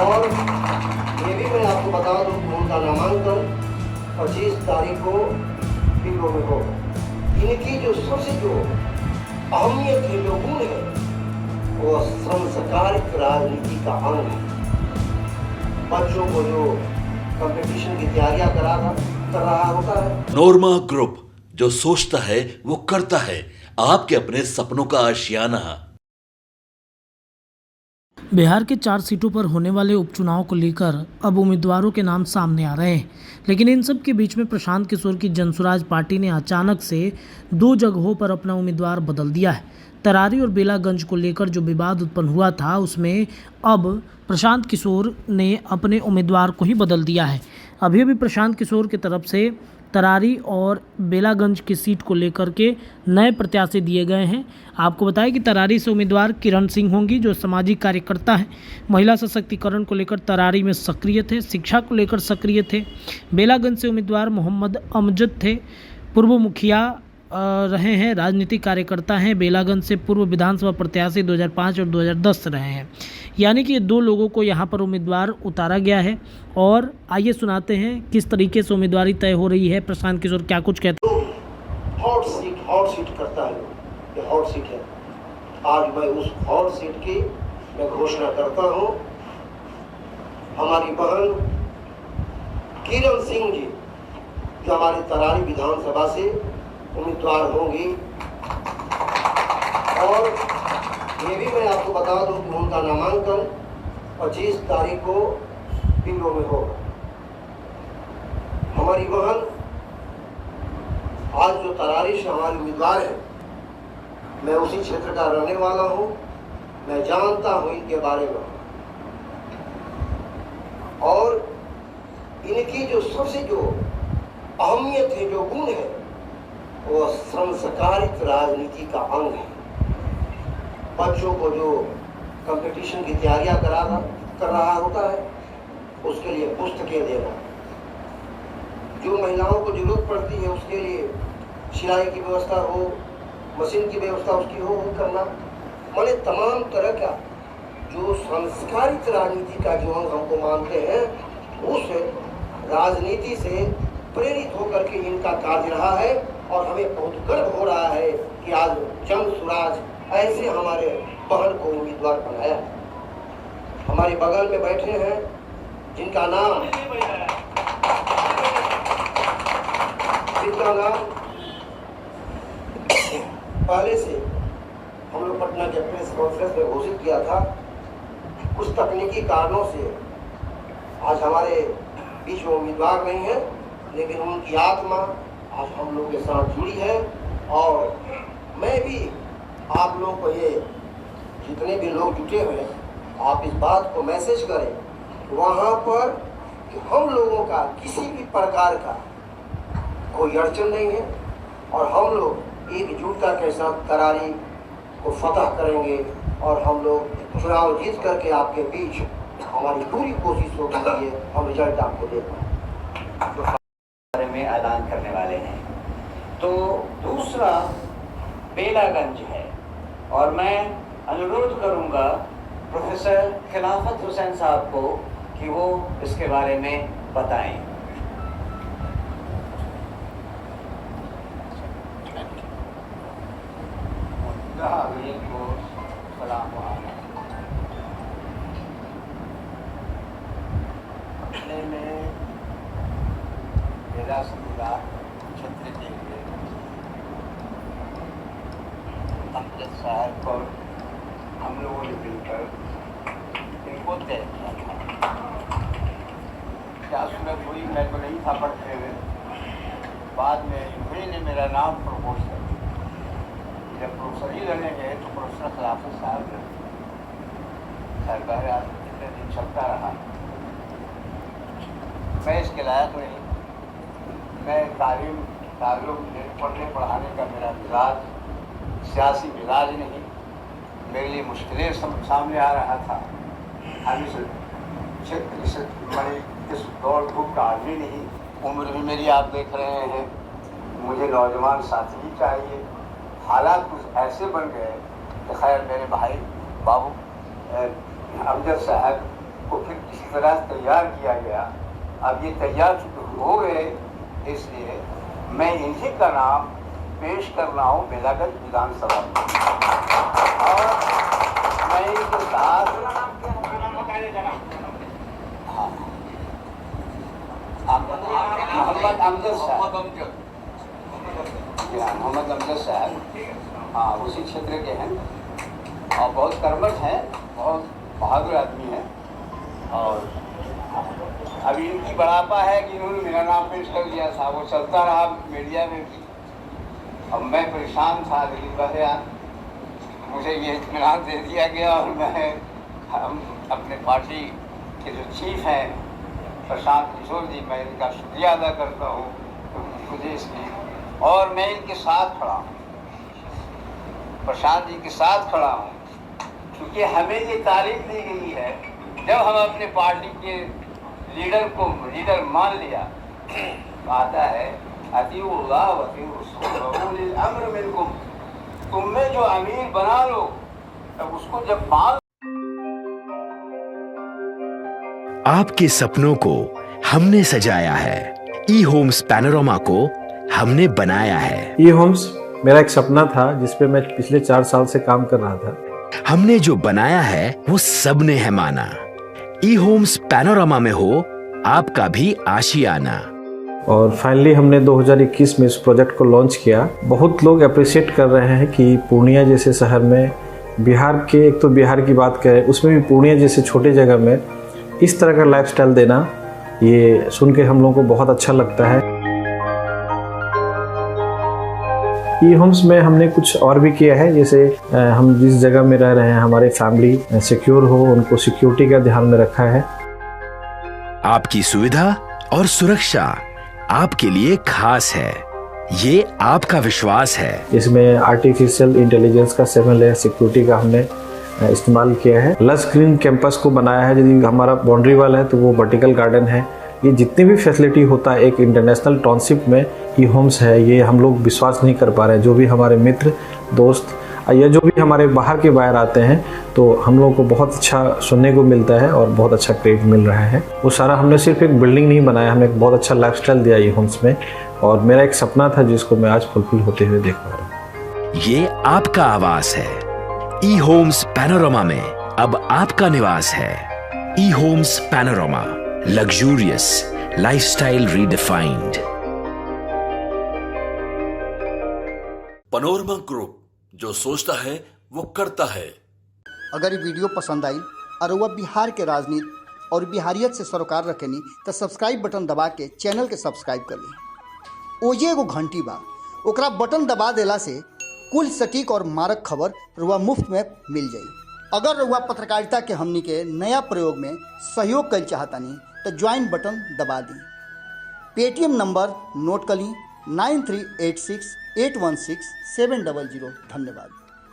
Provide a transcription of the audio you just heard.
और ये भी मैं आपको बता दूं कि उनका नामांकन 25 तारीख को पिंगलों में होगा। इनकी जो सबसे जो अहमियत है, जो गुण है, वो संस्कारित राजनीति का अंग है। बच्चों को जो कंपटीशन की तैयारियां कर रहा होता है। नोरमा ग्रुप, जो सोचता है वो करता है। आपके अपने सपनों का आशियाना। बिहार के 4 सीटों पर होने वाले उपचुनाव को लेकर अब उम्मीदवारों के नाम सामने आ रहे हैं, लेकिन इन सब के बीच में प्रशांत किशोर की जनसुराज पार्टी ने अचानक से 2 जगहों पर अपना उम्मीदवार बदल दिया है। तरारी और बेलागंज को लेकर जो विवाद उत्पन्न हुआ था, उसमें अब प्रशांत किशोर ने अपने उम्मीदवार को ही बदल दिया है। अभी अभी प्रशांत किशोर की तरफ से तरारी और बेलागंज की सीट को लेकर के नए प्रत्याशी दिए गए हैं। आपको बताएं कि तरारी से उम्मीदवार किरण सिंह होंगी, जो सामाजिक कार्यकर्ता हैं। महिला सशक्तिकरण को लेकर तरारी में सक्रिय थे, शिक्षा को लेकर सक्रिय थे। बेलागंज से उम्मीदवार मोहम्मद अमजद थे, पूर्व मुखिया रहे हैं, राजनीतिक कार्यकर्ता हैं। बेलागंज से पूर्व विधानसभा प्रत्याशी 2005 और 2010 रहे हैं। यानी कि ये 2 लोगों को यहाँ पर उम्मीदवार उतारा गया है। और आइए सुनाते हैं किस तरीके से उम्मीदवारी तय हो रही है। प्रशांत किशोर क्या कुछ कहते हैं। हॉट सीट करता है, ये हॉट सीट है। आज मैं उस हॉट सीट की मैं घोषणा करता हूँ। हमारी बहन किरण सिंह जी, जो हमारी तरारी विधानसभा से उम्मीदवार होंगी, और ये भी मैं आपको बता दूं कि उनका नामांकन 25 तारीख को पिंगलों में होगा। हमारी बहन आज जो तरारी से हमारी उम्मीदवार है, मैं उसी क्षेत्र का रहने वाला हूं, मैं जानता हूं इनके बारे में। और इनकी जो सबसे जो अहमियत है, जो गुण है, वो संस्कारित राजनीति का अंग है। बच्चों को जो कंपटीशन की तैयारियां कर रहा होता है, उसके लिए पुस्तकें देना, जो महिलाओं को जरूरत पड़ती है उसके लिए सिलाई की व्यवस्था हो, मशीन की व्यवस्था उसकी हो करना, माने तमाम तरह का जो संस्कारित राजनीति का जो अंग हमको मानते हैं, उस राजनीति से प्रेरित होकर के इनका कार्य रहा है। और हमें बहुत गर्व हो रहा है कि आज जनसुराज ऐसे हमारे बहन को उम्मीदवार बनाया। हमारे बगल में बैठे हैं जिनका नाम पहले से हम लोग पटना के प्रेस कॉन्फ्रेंस में घोषित किया था। कुछ तकनीकी कारणों से आज हमारे बीच में उम्मीदवार नहीं है, लेकिन उनकी आत्मा आज हम लोग के साथ जुड़ी है। और मैं भी आप लोगों को, ये जितने भी लोग जुटे हुए हैं, आप इस बात को मैसेज करें वहाँ पर कि हम लोगों का किसी भी प्रकार का कोई अड़चन नहीं है, और हम लोग एकजुटता के साथ तरारी को फतह करेंगे। और हम लोग चुनाव जीत करके आपके बीच हमारी पूरी कोशिश होगी हम रिजल्ट आपको दे पाएं। में ऐलान करने वाले हैं। तो दूसरा बेलागंज है, और मैं अनुरोध करूंगा प्रोफेसर खिलाफत हुसैन साहब को कि वो इसके बारे में बताएं। क्षेत्र के लिए अमजद साहब और हम लोगों ने मिलकर इनको तय किया था। क्या सूरत हुई, मैं तो नहीं था पढ़ते हुए, बाद में इन्हीं ने मेरा नाम प्रपोज कर दिया। जब प्रोफेसर ही रहने गए तो प्रोफेसर खिलाफत साहब सरकार कितने दिन चलता रहा, मैं इसके लायक नहीं। मैं तालीम पढ़ने पढ़ाने का मेरा मिजाज सियासी मिजाज नहीं, मेरे लिए मुश्किलें सामने आ रहा था। हम इस दौड़ धूप का आदमी नहीं, उम्र भी मेरी आप देख रहे हैं, मुझे नौजवान साथी ही चाहिए। हालात कुछ ऐसे बन गए कि खैर मेरे भाई बाबू अमजद साहब को फिर किसी तरह से तैयार किया गया। अब ये तैयार चूँकि हो गए, इसलिए मैं इन्हीं का नाम पेश कर रहा हूँ बेलागंज विधानसभा में। और मैं इनके साथ मोहम्मद अमजद साहब, हाँ उसी क्षेत्र के हैं और बहुत कर्मठ हैं, बहुत बहादुर आदमी हैं। और अभी इनकी बड़ापा है कि इन्होंने मेरा नाम पेश कर दिया था, वो चलता रहा मीडिया में भी। अब मैं परेशान था, लेकिन बहरहाल मुझे ये इत्मीनान दे दिया गया और मैं हम अपने पार्टी के जो चीफ हैं प्रशांत किशोर जी, मैं इनका शुक्रिया अदा करता हूँ मुझे इसलिए। और मैं इनके साथ खड़ा हूँ, प्रशांत जी के साथ खड़ा हूँ, क्योंकि हमें ये तारीफ दी गई है जब हम अपने पार्टी के लीडर को लीडर मान लिया, तो आता है अतीउल्लाह व अतीउर उलिल अम्र मिनकुम, तुम में जो अमीर बना लो, तब उसको जब मान। आपके सपनों को हमने सजाया है, ई होम्स पैनोरामा को हमने बनाया है। ई होम्स मेरा एक सपना था जिस पे मैं पिछले 4 साल से काम कर रहा था। हमने जो बनाया है वो सबने है माना। ई होम्स पैनोरामा में हो आपका भी आशियाना। और फाइनली हमने 2021 में इस प्रोजेक्ट को लॉन्च किया। बहुत लोग अप्रिशिएट कर रहे हैं कि पूर्णिया जैसे शहर में, बिहार के, एक तो बिहार की बात करें उसमें भी पूर्णिया जैसे छोटे जगह में इस तरह का लाइफस्टाइल देना, ये सुन के हम लोगों को बहुत अच्छा लगता है। ई होम्स में हमने कुछ और भी किया है, जैसे हम जिस जगह में रह रहे हैं हमारे फैमिली सिक्योर हो, उनको सिक्योरिटी का ध्यान में रखा है। आपकी सुविधा और सुरक्षा आपके लिए खास है, ये आपका विश्वास है। इसमें आर्टिफिशियल इंटेलिजेंस का 7 लेयर सिक्योरिटी का हमने इस्तेमाल किया है। लस ग्रीन कैंपस को बनाया है, यदि हमारा बाउंड्री वाल है तो वो वर्टिकल गार्डन है। ये जितनी भी फैसिलिटी होता है एक इंटरनेशनल टाउनशिप में, ई होम्स है, ये हम लोग विश्वास नहीं कर पा रहे हैं। जो भी हमारे मित्र दोस्त या जो भी हमारे बाहर के बाहर आते हैं, तो हम लोगों को बहुत अच्छा सुनने को मिलता है और बहुत अच्छा क्रेडिट मिल रहा है। वो सारा हमने सिर्फ एक बिल्डिंग नहीं बनाया, हमने एक बहुत अच्छा लाइफस्टाइल दिया ई होम्स में, और मेरा एक सपना था जिसको मैं आज फुलफिल होते हुए देख पा रहा हूँ। ये आपका आवास है। ई होम्स पैनोरामा में अब आपका निवास है। E Homes Panorama, luxurious lifestyle redefined. Panorama Group, जो सोचता है वो करता है। अगर ये वीडियो पसंद आई और वह बिहार के राजनीति और बिहारियत से सरोकार रखेनी तो सब्सक्राइब बटन दबा के चैनल के सब्सक्राइब कर ली। ओजे एगो घंटी बा, ओकरा बटन दबा देला से कुल सटीक और मारक खबर रुआ मुफ्त में मिल जाई। अगर रुआ पत्रकारिता के हमनी के नया प्रयोग में सहयोग कर चाहतानी तो ज्वाइन बटन दबा दी। पेटीएम नंबर नोट कर ली 9386 816 700। धन्यवाद।